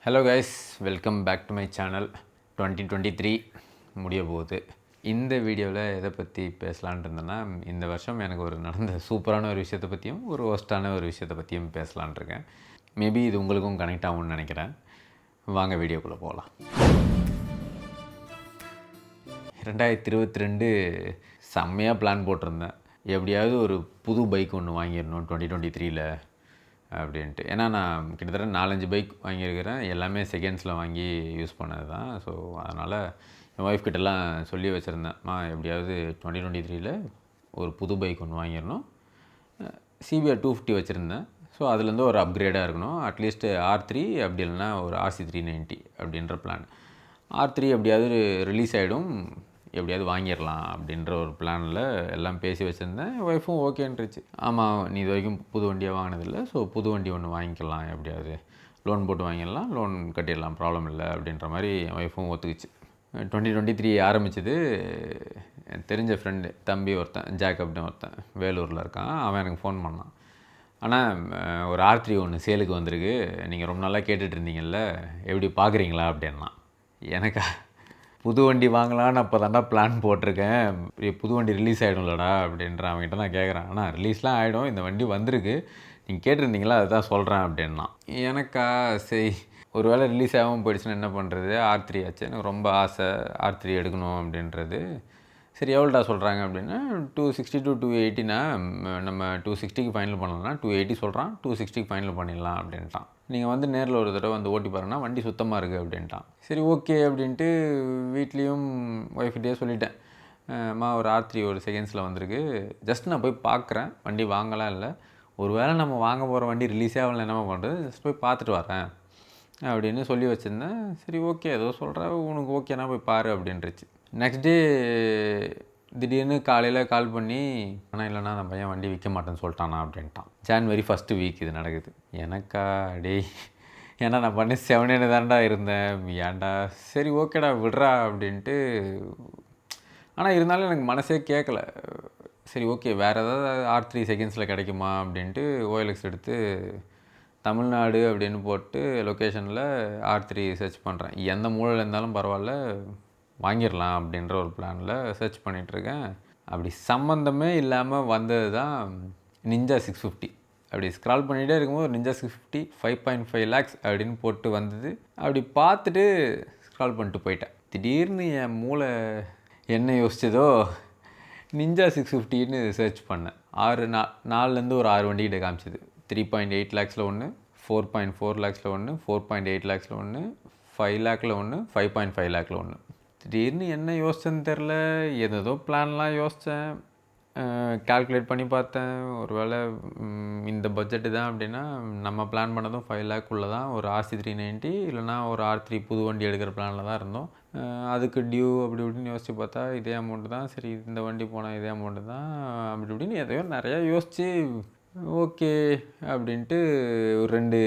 Hello guys, welcome back to my channel. 2023 முடிய போகுது. இந்த வீடியோவில் எதை பற்றி பேசலான் இருந்தேன்னா, இந்த வருஷம் எனக்கு ஒரு நடந்த சூப்பரான ஒரு விஷயத்தை பற்றியும் ஒரு ஒஸ்ட்டான ஒரு விஷயத்தை பற்றியும் பேசலான் இருக்கேன். மேபி இது உங்களுக்கும் கனெக்ட் ஆகும்னு நினைக்கிறேன். வாங்க வீடியோக்குள்ளே போகலாம். 2022 செம்மையாக பிளான் போட்டிருந்தேன். எப்படியாவது ஒரு புது பைக் ஒன்று வாங்கிடணும் 2023 அப்படின்ட்டு. ஏன்னா நான் கிட்டத்தட்ட 4-5 பைக் வாங்கியிருக்கிறேன். எல்லாமே செகண்ட்ஸில் வாங்கி யூஸ் பண்ணது தான். ஸோ அதனால் என் ஒய்ஃப் கிட்டலாம் சொல்லி வச்சுருந்தேன், எப்படியாவது 2023 ஒரு புது பைக் ஒன்று வாங்கிடணும். CBR 250 வச்சுருந்தேன். ஸோ அதுலேருந்து ஒரு அப்கிரேடாக இருக்கணும். அட்லீஸ்ட் R3 அப்படி இல்லைன்னா ஒரு RC 390 அப்படின்ற பிளான். R3 எப்படியாவது ரிலீஸ் ஆகிடும், எப்படியாவது வாங்கிடலாம் அப்படின்ற ஒரு பிளானில் எல்லாம் பேசி வச்சுருந்தேன். ஒய்ஃபும் ஓகேன்றுச்சு. ஆமாம், நீ இது வரைக்கும் புது வண்டியாக வாங்கினதில்லை, ஸோ புது வண்டி ஒன்று வாங்கிக்கலாம், எப்படியாவது லோன் போட்டு வாங்கிடலாம், லோன் கட்டிடலாம், ப்ராப்ளம் இல்லை அப்படின்ற மாதிரி என் ஒய்ஃபும் ஒத்துக்குச்சு. 2023 ஆரம்பிச்சது. தெரிஞ்ச ஃப்ரெண்டு தம்பி ஒருத்தன், ஜாக்கப்னு ஒருத்தன் வேலூரில் இருக்கான். அவன் எனக்கு ஃபோன் பண்ணான். ஆனால் ஒரு R3 ஒன்று சேலுக்கு வந்திருக்கு, நீங்கள் ரொம்ப நாளாக கேட்டுட்ருந்தீங்கல்ல, எப்படி பார்க்குறீங்களா அப்படின்னா. எனக்கா புது வண்டி வாங்கலான்னு அப்போ தாண்டா பிளான் போட்டிருக்கேன், புது வண்டி ரிலீஸ் ஆகிடும்லடா அப்படின்ற அவங்ககிட்ட நான் கேட்குறேன். ஆனால் ரிலீஸ்லாம் ஆகிடும், இந்த வண்டி வந்திருக்கு, நீங்கள் கேட்டிருந்தீங்களா அதுதான் சொல்கிறேன் அப்படின்னா. எனக்கா சரி, ஒரு வேளை ரிலீஸ் ஆகாமல் போயிடுச்சுன்னா என்ன பண்ணுறது, R3 ஆச்சு, எனக்கு ரொம்ப ஆசை R3 எடுக்கணும் அப்படின்றது. சரி எவ்வளோடா சொல்கிறாங்க அப்படின்னா, 260 to 280னா நம்ம 260க்கு ஃபைனல் பண்ணலாம்னா 280 சொல்கிறான், 260க்கு ஃபைனல் பண்ணிடலாம் அப்படின்ட்டான். நீங்கள் வந்து நேரில் ஒரு தடவை வந்து ஓட்டி பாருங்கன்னா வண்டி சுத்தமாக இருக்குது அப்படின்ட்டான். சரி ஓகே அப்படின்ட்டு வீட்லேயும் ஒய்ஃப்கிட்டே சொல்லிட்டேன், ஒரு R3 ஒரு செகண்ட்ஸில் வந்திருக்கு, ஜஸ்ட் நான் போய் பார்க்குறேன், வண்டி வாங்கலாம் இல்லை, ஒரு வேளை நம்ம வாங்க போகிற வண்டி ரிலீஸே ஆகலை, என்னமா பண்ணுறது, ஜஸ்ட் போய் பார்த்துட்டு வரேன் அப்படின்னு சொல்லி வச்சுருந்தேன். சரி ஓகே, ஏதோ சொல்கிற, உனக்கு ஓகேனா போய் பாரு அப்படின்ட்டுருச்சு. நெக்ஸ்ட் டே திடீர்னு காலையில் கால் பண்ணி, ஆனால் இல்லைனா அந்த பையன் வண்டி விற்க மாட்டேன்னு சொல்லிட்டானா அப்படின்ட்டான். January 1st வீக் இது நடக்குது. எனக்கா டேய், ஏன்னா நான் பண்ணி 7 தான்டா இருந்தேன், ஏன்டா, சரி ஓகேடா விட்றா அப்படின்ட்டு. ஆனால் இருந்தாலும் எனக்கு மனசே கேட்கல. சரி ஓகே, வேறு ஏதாவது R3 செகண்ட்ஸில் கிடைக்குமா அப்படின்ட்டு OLX எடுத்து தமிழ்நாடு அப்படின்னு போட்டு லொக்கேஷனில் R3 சர்ச் பண்ணுறேன். எந்த மூலையில் இருந்தாலும் பரவாயில்ல, வாங்கிடலாம் அப்படின்ற ஒரு பிளானில் சர்ச் பண்ணிகிட்ருக்கேன். அப்படி சம்மந்தமே இல்லாமல் வந்தது தான் Ninja 650. அப்படி ஸ்க்ரால் பண்ணிகிட்டே இருக்கும்போது ஒரு Ninja 650 5.5 lakhs அப்படின்னு போட்டு வந்தது. அப்படி பார்த்துட்டு ஸ்க்ரால் பண்ணிட்டு போயிட்டேன். திடீர்னு என் மூளை என்ன யோசிச்சதோ, Ninja 650ன்னு சர்ச் பண்ணேன். 4லேருந்து ஒரு 6 வண்டிகிட்ட காமிச்சிது. 3.8 lakhsல ஒன்று, 4.4 lakhsல ஒன்று, 4.8 lakhsல ஒன்று, 5 lakhல ஒன்று, 5.5 lakhல ஒன்று. திடீர்னு என்ன யோசிச்சேன்னு தெரில, ஏதோ பிளான்லாம் யோசித்தேன், கால்குலேட் பண்ணி பார்த்தேன். ஒரு வேளை இந்த பட்ஜெட்டு தான் அப்படின்னா நம்ம பிளான் பண்ணதும் 5 lakh தான். ஒரு RC 390 இல்லைனா ஒரு R3 புது வண்டி எடுக்கிற பிளானில் தான் இருந்தோம். அதுக்கு டியூ அப்படி இப்படின்னு யோசித்து பார்த்தா இதே அமௌண்ட்டு தான். சரி இந்த வண்டி போனால் இதே அமௌண்ட்டு தான், அப்படி இப்படின்னு எதையோ நிறையா யோசித்து ஓகே அப்படின்ட்டு ஒரு 2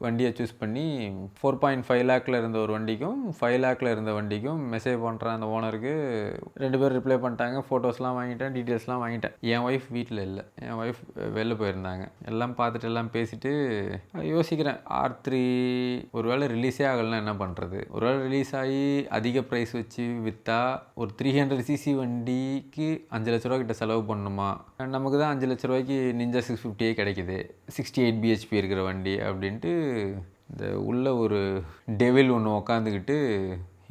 வண்டியை சூஸ் பண்ணி 4.5 lakhல இருந்த ஒரு வண்டிக்கும் 5 lakhல இருந்த வண்டிக்கும் மெசேஜ் பண்ணுறேன் அந்த ஓனருக்கு. 2 பேர் ரிப்ளை பண்ணிட்டாங்க. ஃபோட்டோஸ்லாம் வாங்கிட்டேன், டீட்டெயில்ஸ்லாம் வாங்கிட்டேன். என் ஒய்ஃப் வீட்டில் இல்லை, என் ஒய்ஃப் வெளில போயிருந்தாங்க. எல்லாம் பார்த்துட்டு எல்லாம் பேசிவிட்டு யோசிக்கிறேன், R3 ஒரு வேளை ரிலீஸே ஆகலைன்னா என்ன பண்ணுறது, ஒரு வேளை ரிலீஸ் ஆகி அதிக ப்ரைஸ் வச்சு விற்றா ஒரு 300cc வண்டிக்கு 5 லட்ச ரூபா கிட்ட செலவு பண்ணணுமா, நமக்கு தான் 5 லட்ச ரூபாய்க்கு Ninja 650 கிடைக்குது, 68 bhp இருக்கிற வண்டி அப்படின்ட்டு இந்த உள்ள ஒரு டெவில் ஒன்று உக்காந்துக்கிட்டு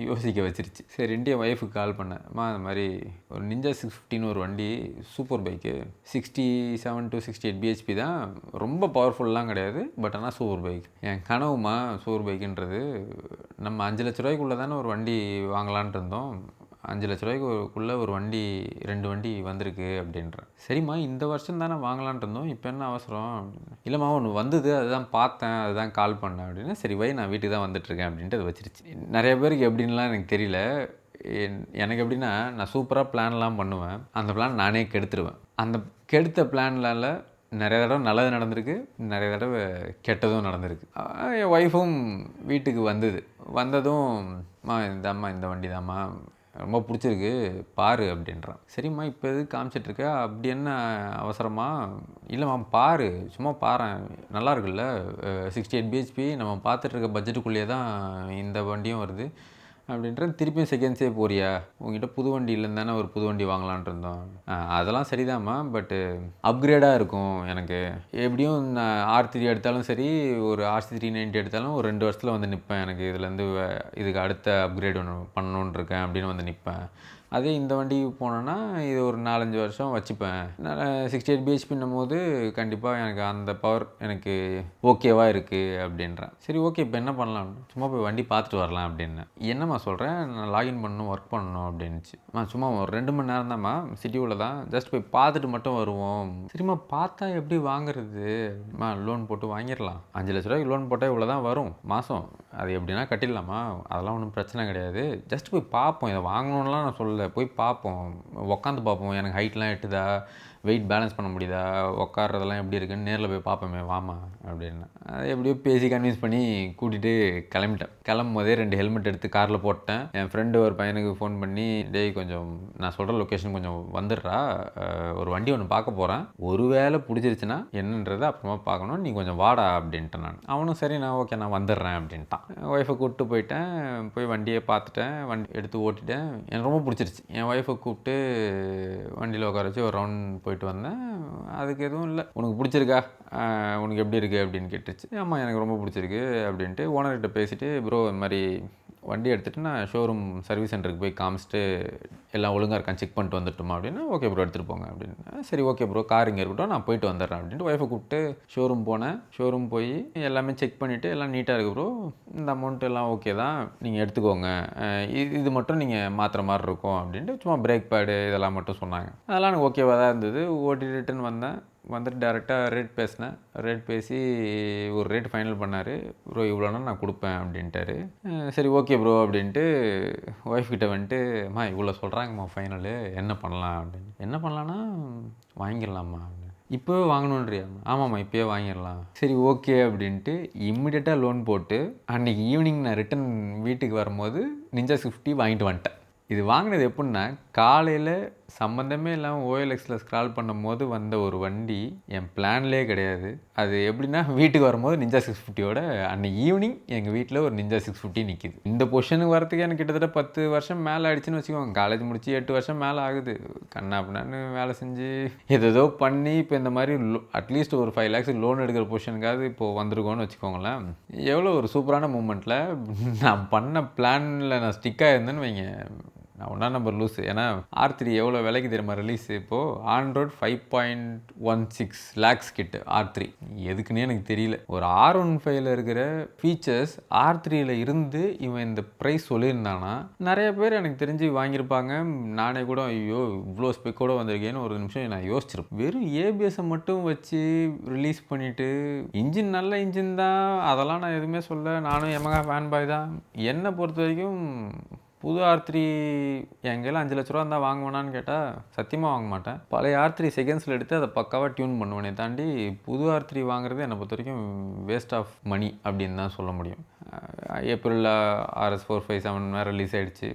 யோசிக்க வச்சிருச்சு. சரின்ட்டு என் ஒய்ஃபுக்கு கால் பண்ணேன், இந்த மாதிரி ஒரு Ninja 650ன்னு ஒரு வண்டி, சூப்பர் பைக்கு, 67 to 68 bhp தான், ரொம்ப பவர்ஃபுல்லாம் கிடையாது, பட் ஆனால் சூப்பர் பைக், என் கனவுமா சூப்பர் பைக்குன்றது. நம்ம 5 லட்ச ரூபாய்க்குள்ளே தானே ஒரு வண்டி வாங்கலான்ட்டு இருந்தோம், 5 லட்ச ரூபாய்க்குள்ளே ஒரு வண்டி 2 வண்டி வந்திருக்கு அப்படின்றேன். சரிம்மா இந்த வருஷம் தானே வாங்கலான்ட்டு இருந்தோம், இப்போ என்ன அவசரம், இல்லைம்மா ஒன்று வந்தது அதுதான் பார்த்தேன், அதுதான் கால் பண்ணேன் அப்படின்னு. சரி வை, நான் வீட்டுக்கு தான் வந்துட்டுருக்கேன் அப்படின்ட்டு அது வச்சிருச்சு. நிறைய பேருக்கு எப்படின்லாம் எனக்கு தெரியல, எனக்கு எப்படின்னா நான் சூப்பராக பிளான்லாம் பண்ணுவேன், அந்த பிளான் நானே கெடுத்துருவேன். அந்த கெடுத்த பிளான்லால் நிறைய தடவை நல்லது நடந்திருக்கு, நிறைய தடவை கெட்டதும் நடந்திருக்கு. என் ஒய்ஃபும் வீட்டுக்கு வந்ததும் இந்த வண்டி தாம்மா ரொம்ப பிடிச்சிருக்கு பாரு அப்படின்றான். சரிம்மா இப்போ எதுக்கு காமிச்சிட்ருக்க, அப்படி என்ன அவசரமா? இல்லைம்மா பாரு, சும்மா பாரேன், நல்லா இருக்குல்ல, 68 பிஹெச்பி நம்ம பார்த்துட்டு இருக்க பட்ஜெட்டுக்குள்ளேயே தான் இந்த வண்டியும் வருது அப்படின்ற. திருப்பியும் செகண்ட்ஸே போறியா? உங்ககிட்ட புது வண்டி இல்லைன்னு தானே ஒரு புது வண்டி வாங்கலான் இருந்தோம். அதெல்லாம் சரிதாம்மா, பட்டு அப்கிரேடாக இருக்கும் எனக்கு. எப்படியும் நான் R3 எடுத்தாலும் சரி, ஒரு RC390 எடுத்தாலும் ஒரு 2 வருஷத்தில் வந்து நிற்பேன். எனக்கு இதுலேருந்து இதுக்கு அடுத்த அப்கிரேட் ஒன்று பண்ணணுன்னு இருக்கேன் அப்படின்னு வந்து நிற்பேன். அதே இந்த வண்டிக்கு போனோன்னா இது ஒரு 4-5 வருஷம் வச்சுப்பேன். 68 பிஹெச்பின்னும் போது கண்டிப்பாக எனக்கு அந்த பவர் எனக்கு ஓகேவாக இருக்குது அப்படின்றேன். சரி ஓகே, இப்போ என்ன பண்ணலாம்? சும்மா போய் வண்டி பார்த்துட்டு வரலாம் அப்படின்னு. என்னம்மா சொல்கிறேன், நான் லாகின் பண்ணணும், ஒர்க் பண்ணணும் அப்படின்னுச்சு. சும்மா ஒரு 2 மணி நேரம் தான்மா, சிட்டிக்குள்ளே தான், ஜஸ்ட் போய் பார்த்துட்டு மட்டும் வருவோம். சரிம்மா பார்த்தா எப்படி வாங்குறது? லோன் போட்டு வாங்கிடலாம், 5 லட்ச ரூபாய்க்கு லோன் போட்டால் இவ்வளோ தான் வரும் மாதம், அது எப்படின்னா கட்டிடலாமா, அதெல்லாம் ஒன்றும் பிரச்சனை கிடையாது. ஜஸ்ட் போய் பார்ப்போம், இதை வாங்கணுன்னெலாம் நான் சொல்லலை, போய் பார்ப்போம், உட்காந்து பார்ப்போம், எனக்கு ஹைட்லாம் எட்டுதா, வெயிட் பேலன்ஸ் பண்ண முடியுதா, உட்கார்றதெல்லாம் எப்படி இருக்குன்னு நேரில் போய் பார்ப்போமே வாமா அப்படின்னு. அதை எப்படியோ பேசி கன்வின்ஸ் பண்ணி கூட்டிகிட்டு கிளம்பிட்டேன். கிளம்பும் போதே 2 ஹெல்மெட் எடுத்து காரில் போட்டேன். என் ஃப்ரெண்டு ஒரு பையனுக்கு ஃபோன் பண்ணி, டேய் கொஞ்சம் நான் சொல்கிற லொக்கேஷன் கொஞ்சம் வந்துடுறா, ஒரு வண்டி ஒன்று பார்க்க போகிறேன், ஒரு வேளை பிடிச்சிருச்சுன்னா என்னன்றதை அப்புறமா பார்க்கணும், நீ கொஞ்சம் வாடா அப்படின்ட்டேன் நான். அவனும் சரி நான் ஓகே நான் வந்துடுறேன் அப்படின்ட்டான். ஒய்ஃபை கூப்பிட்டு போயிட்டேன். போய் வண்டியை பார்த்துட்டேன், வண்டி எடுத்து ஓட்டிட்டேன். எனக்கு ரொம்ப பிடிச்சிருச்சு. என் ஒய்ஃபை கூப்பிட்டு வண்டியில் உட்கார வச்சு ஒரு ரவுண்ட் போயிட்டு வந்தேன். அதுக்கு எதுவும் இல்லை, உனக்கு பிடிச்சிருக்கா, உனக்கு எப்படி இருக்குது அப்படின்னு கேட்டுச்சு. ஆமாம் எனக்கு ரொம்ப பிடிச்சிருக்கு அப்படின்ட்டு ஓனர்கிட்ட பேசிவிட்டு, ப்ரோ இந்த மாதிரி வண்டி எடுத்துகிட்டு நான் ஷோரூம் சர்வீஸ் சென்டருக்கு போய் காமிச்சிட்டு எல்லாம் ஒழுங்காக இருக்கான்னு செக் பண்ணிட்டு வந்துட்டுமா அப்படின்னா, ஓகே ப்ரோ எடுத்துகிட்டு போங்க அப்படின்னு. சரி ஓகே ப்ரோ, கார் இங்கே இருக்கட்டும், நான் போயிட்டு வந்துடுறேன் அப்படின்ட்டு ஒய்ஃபை கூப்பிட்டு ஷோரூம் போனேன். ஷோரூம் போய் எல்லாமே செக் பண்ணிவிட்டு எல்லாம் நீட்டாக இருக்குது ப்ரோ, இந்த அமௌண்ட் எல்லாம் ஓகே தான், நீங்கள் எடுத்துக்கோங்க, இது மட்டும் நீங்கள் மாற்றுற மாதிரி இருக்கும் அப்படின்ட்டு சும்மா பிரேக் பேடு இதெல்லாம் மட்டும் சொன்னாங்க. அதெல்லாம் எனக்கு ஓகேவாக தான் இருந்தது. ஓட்டி ரிட்டன் வந்தேன். வந்துட்டு டேரெக்டாக ரேட் பேசினேன். ரேட் பேசி ஒரு ரேட் ஃபைனல் பண்ணார். ப்ரோ இவ்வளோனா நான் கொடுப்பேன் அப்படின்ட்டாரு. சரி ஓகே ப்ரோ அப்படின்ட்டு ஒய்ஃப் கிட்ட வந்துட்டு, அம்மா இவ்வளோ சொல்கிறாங்கம்மா ஃபைனலு, என்ன பண்ணலாம் அப்படின்னு. என்ன பண்ணலான்னா வாங்கிடலாமா அப்படின்னு. இப்போவே வாங்கணுன்றியா? ஆமாம்மா இப்போயே வாங்கிடலாம். சரி ஓகே அப்படின்ட்டு இம்மிடியட்டாக லோன் போட்டு அன்றைக்கி ஈவினிங் நான் ரிட்டன் வீட்டுக்கு வரும்போது நிஞ்சா ஸ்விஃப்டி வாங்கிட்டு வந்துட்டேன். இது வாங்கினது எப்படின்னா, காலையில் சம்மந்தமே இல்லாமல் OLXல ஸ்க்ரால் பண்ணும்போது வந்த ஒரு வண்டி என் பிளான்லேயே கிடையாது. அது எப்படின்னா, வீட்டுக்கு வரும்போது நிஞ்சா 650யோட அன்றைக்கி ஈவினிங் எங்கள் வீட்டில் ஒரு நிஞ்சா 650 நிற்கிது. இந்த பொசிஷனுக்கு வரத்துக்கு எனக்கு கிட்டத்தட்ட 10 வருஷம் மேலே ஆகிடுச்சின்னு வச்சுக்கோங்க. காலேஜ் முடிச்சு 8 வருஷம் மேலே ஆகுது. கண்ணா அப்படின்னான்னு வேலை செஞ்சு ஏதோ பண்ணி இப்போ இந்த மாதிரி அட்லீஸ்ட் ஒரு 5 lakhs லோன் எடுக்கிற பொசிஷனுக்காவது இப்போது வந்திருக்கோன்னு வச்சுக்கோங்களேன். எவ்வளோ ஒரு சூப்பரான மூமெண்ட்டில் நான் பண்ண பிளானில் நான் ஸ்டிக்காக இருந்தேன்னு வைங்க, நான் 1ஆம் நம்பர் லூஸு. ஏன்னா R3 எவ்வளோ விலைக்கு தெரியுமா ரிலீஸ் இப்போது? ஆன் ரோட் 5.16 lakhs கிட்ட R3. எதுக்குன்னே எனக்கு தெரியல. ஒரு R15ல் இருக்கிற ஃபீச்சர்ஸ் R3யில் இருந்து இவன் இந்த ப்ரைஸ் சொல்லியிருந்தானா நிறைய பேர் எனக்கு தெரிஞ்சு வாங்கியிருப்பாங்க. நானே கூட ஐயோ இவ்வளோ ஸ்பெக்கோடு வந்திருக்கேன்னு ஒரு நிமிஷம் நான் யோசிச்சிருப்பேன். வெறும் ஏபிஎஸை மட்டும் வச்சு ரிலீஸ் பண்ணிவிட்டு, இன்ஜின் நல்ல இன்ஜின் தான், அதெல்லாம் நான் எதுவுமே சொல்ல, நானும் Yamaha ஃபேன் பாய் தான். என்னை பொறுத்த வரைக்கும் புது R3 என் கையில் 5 லட்ச ரூபா இருந்தால் வாங்குவேனான்னு கேட்டால் சத்தியமாக வாங்க மாட்டேன். பழைய R3 செகண்ட்ஸில் எடுத்து அதை பக்காவாக டியூன் பண்ணுவேனே தாண்டி புது R3 வாங்குறது என்னை பொறுத்த வரைக்கும் வேஸ்ட் ஆஃப் மணி அப்படின்னு தான் சொல்ல முடியும். ஏப்ரலில் RS 457 ரிலீஸ் ஆகிடுச்சு.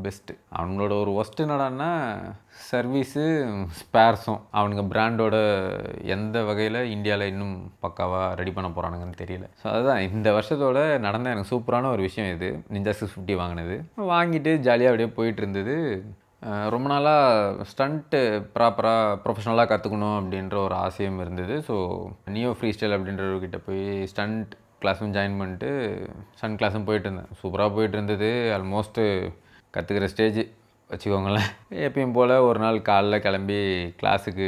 பெஸ்ட்டு. அவங்களோட ஒரு ஒஸ்ட்டு என்னடான்னா சர்வீஸு ஸ்பேர்ஸும் அவனுங்க பிராண்டோட எந்த வகையில் இந்தியாவில் இன்னும் பக்காவாக ரெடி பண்ண போகிறானுங்கன்னு தெரியல. ஸோ அதுதான் இந்த வருஷத்தோட நடந்த எனக்கு சூப்பரான ஒரு விஷயம் இது, நிஞ்சா 650 வாங்கினது. வாங்கிட்டு ஜாலியாக அப்படியே போயிட்டு இருந்தது. ரொம்ப நாளாக ஸ்டண்ட்டு ப்ராப்பராக ப்ரொஃபஷ்னலாக கற்றுக்கணும் அப்படின்ற ஒரு ஆசையும் இருந்தது. ஸோ நியோ ஃப்ரீ ஸ்டைல் அப்படின்றவர்கிட்ட போய் ஸ்டண்ட் கிளாஸும் ஜாயின் பண்ணிட்டு ஸ்டண்ட் கிளாஸும் போயிட்டு இருந்தேன். சூப்பராக போயிட்டு இருந்தது. ஆல்மோஸ்ட்டு கற்றுக்கிற ஸ்டேஜ் வச்சுக்கோங்களேன். எப்பயும் போல் ஒரு நாள் காலைல கிளம்பி கிளாஸுக்கு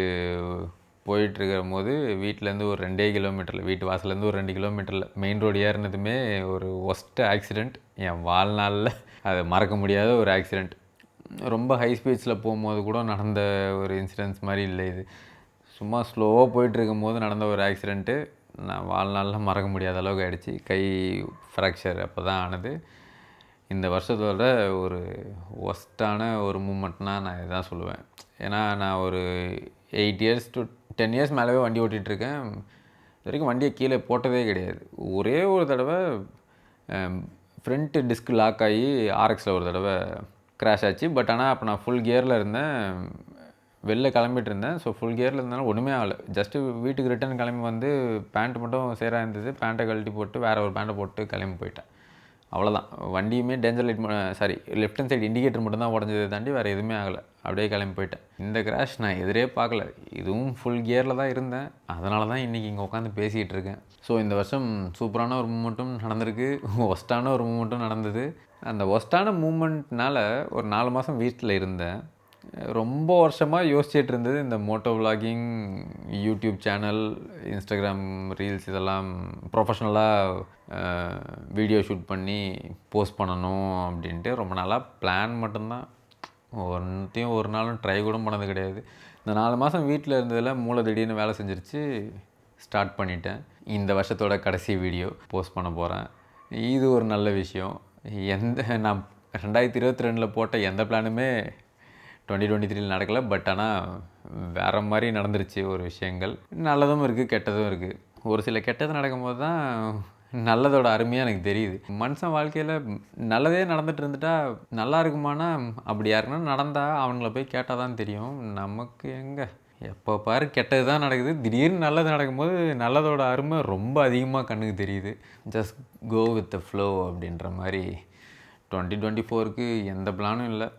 போயிட்டுருக்கிற போது வீட்டிலேருந்து ஒரு 2 கிலோமீட்டரில், வீட்டு வாசலேருந்து ஒரு 2 கிலோமீட்டரில் மெயின் ரோடு ஏறினதுமே ஒரு ஒஸ்ட்டு ஆக்சிடெண்ட். என் வாழ்நாளில் அது மறக்க முடியாத ஒரு ஆக்சிடெண்ட். ரொம்ப ஹை ஸ்பீட்ஸில் போகும்போது கூட நடந்த ஒரு இன்சிடென்ட்ஸ் மாதிரி இல்லை இது. சும்மா ஸ்லோவாக போயிட்டுருக்கும் போது நடந்த ஒரு ஆக்சிடெண்ட்டு. நான் வாழ்நாளில் மறக்க முடியாத அளவுக்கு ஆகிடுச்சி. கை ஃப்ராக்சர் அப்போ தான் ஆனது. இந்த வருஷத்தோட ஒரு ஒஸ்ட்டான ஒரு மூமெண்ட்னால் நான் இதுதான் சொல்லுவேன். ஏன்னா நான் ஒரு 8 years to 10 years மேலவே வண்டி ஓட்டிகிட்ருக்கேன். இது வரைக்கும் வண்டியை கீழே போட்டதே கிடையாது. ஒரே ஒரு தடவை ஃப்ரண்ட்டு டிஸ்க் லாக் ஆகி RXல ஒரு தடவை கிராஷ் ஆச்சு. பட் ஆனால் அப்போ நான் ஃபுல் கியரில் இருந்தேன், வெளில கிளம்பிட்டு இருந்தேன். ஸோ ஃபுல் கியரில் இருந்தாலும் ஒன்றுமே ஆகலை. ஜஸ்ட்டு வீட்டுக்கு ரிட்டர்ன் கிளம்பி வந்து பேண்ட் மட்டும் சேராக இருந்தது, பேண்ட்டை கழட்டி போட்டு வேறு ஒரு பேண்ட்டை போட்டு கிளம்பி போயிட்டேன். அவ்வளோதான். வண்டியுமே danger light left hand side indicator மட்டும் தான் உடஞ்சதை தாண்டி வேறு எதுவுமே ஆகலை. அப்படியே கிளம்பி போயிட்டேன். இந்த கிராஷ் நான் எதிரே பார்க்கல. இதுவும் ஃபுல் கியரில் தான் இருந்தேன். அதனால தான் இன்றைக்கி இங்கே உட்காந்து பேசிகிட்டு இருக்கேன். ஸோ இந்த வருஷம் சூப்பரான ஒரு மூமெண்ட்டும் நடந்திருக்கு, ஒஸ்ட்டான ஒரு மூமெண்ட்டும் நடந்தது. அந்த ஒஸ்ட்டான மூமெண்ட்னால ஒரு 4 மாதம் வீட்டில் இருந்தேன். ரொம்ப வருஷமாக யோசிச்சுட்டு இருந்தது இந்த moto vlogging, YouTube channel, Instagram reels இதெல்லாம் ப்ரொஃபஷ்னலாக வீடியோ ஷூட் பண்ணி போஸ்ட் பண்ணணும் அப்படின்ட்டு ரொம்ப நாளாக பிளான் மட்டும்தான். ஒன்றையும் ஒரு நாளும் ட்ரை கூட பண்ணது கிடையாது. இந்த 4 மாதம் வீட்டில் இருந்ததில் மூளை திடீர்னு வேலை செஞ்சிருச்சு, ஸ்டார்ட் பண்ணிட்டேன். இந்த வருஷத்தோட கடைசி வீடியோ போஸ்ட் பண்ண போகிறேன். இது ஒரு நல்ல விஷயம். நான் 2022 போட்ட எந்த பிளானுமே 2023 நடக்கலை. பட் ஆனால் வேறு மாதிரி நடந்துருச்சு ஒரு விஷயங்கள். நல்லதும் இருக்குது, கெட்டதும் இருக்குது. ஒரு சில கெட்டது நடக்கும்போது தான் நல்லதோட அருமையாக எனக்கு தெரியுது. மனுஷன் வாழ்க்கையில் நல்லதே நடந்துகிட்டு இருந்துட்டா நல்லா இருக்குமானா, அப்படி யாருக்குன்னா நடந்தால் அவங்கள போய் கேட்டால் தான் தெரியும். நமக்கு எங்கே, எப்போ பாரு கெட்டது தான் நடக்குது. திடீர்னு நல்லது நடக்கும்போது நல்லதோட அருமை ரொம்ப அதிகமாக கண்ணுக்கு தெரியுது. Just go with the flow அப்படின்ற மாதிரி 2024க்கு எந்த பிளானும் இல்லை.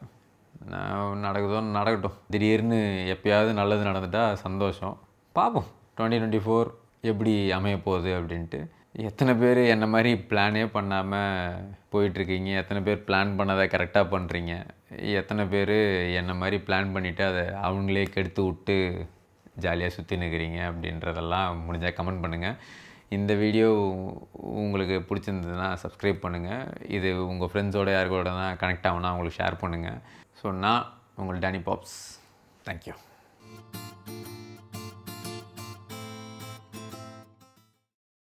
நடக்குதோ நடக்கட்டும். திடீர்னு எப்போயாவது நல்லது நடந்துட்டால் சந்தோஷம். பார்ப்போம் 2024 எப்படி அமைய போகுது அப்படின்ட்டு. எத்தனை பேர் என்ன மாதிரி பிளானே பண்ணாமல் போயிட்டுருக்கீங்க, எத்தனை பேர் பிளான் பண்ணதை கரெக்டாக பண்ணுறீங்க, எத்தனை பேர் என்ன மாதிரி பிளான் பண்ணிவிட்டு அதை அவங்களே கெடுத்து விட்டு ஜாலியாக சுற்றி நிற்கிறீங்க அப்படின்றதெல்லாம் முடிஞ்சால் கமெண்ட் பண்ணுங்கள். இந்த வீடியோ உங்களுக்கு பிடிச்சிருந்ததுன்னா சப்ஸ்கிரைப் பண்ணுங்கள். இது உங்கள் ஃப்ரெண்ட்ஸோட யாருக்கூட தான் கனெக்ட் ஆகுனா அவங்களுக்கு ஷேர் பண்ணுங்கள். ஸோ நான் உங்கள் டேனி பாப்ஸ். தேங்க்யூ.